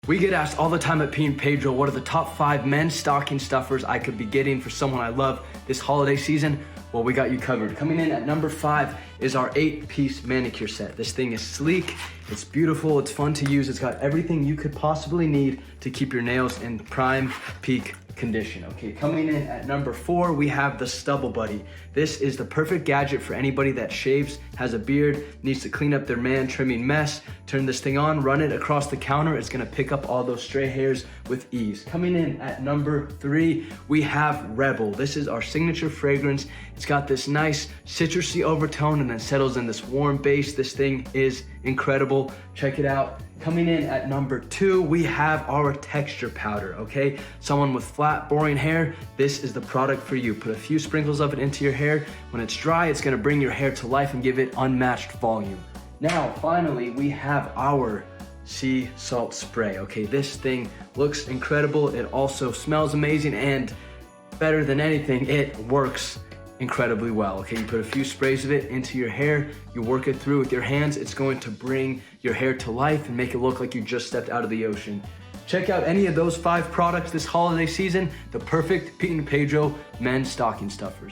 We get asked all the time at P and Pedro, what are the top 5 men's stocking stuffers I could be getting for someone I love this holiday season? Well, we got you covered. Coming in at number 5 is our 8-piece manicure set. This thing is sleek, it's beautiful, it's fun to use. It's got everything you could possibly need to keep your nails in prime peak condition. Okay, coming in at number 4, we have the Stubble Buddy. This is the perfect gadget for anybody that shaves, has a beard, needs to clean up their man trimming mess. Turn this thing on, run it across the counter. It's gonna pick up all those stray hairs with ease. Coming in at number 3, we have Rebel. This is our signature fragrance. It's got this nice citrusy overtone and then settles in this warm base. This thing is incredible. Check it out. Coming in at number 2, we have our texture powder, okay? Someone with flat, boring hair, this is the product for you. Put a few sprinkles of it into your hair. When it's dry, it's gonna bring your hair to life and give it unmatched volume. Now, finally, we have our sea salt spray, okay? This thing looks incredible. It also smells amazing, and better than anything, it works incredibly well, okay? You put a few sprays of it into your hair, you work it through with your hands, it's going to bring your hair to life and make it look like you just stepped out of the ocean. Check out any of those 5 products this holiday season, the perfect Pete and Pedro men's stocking stuffers.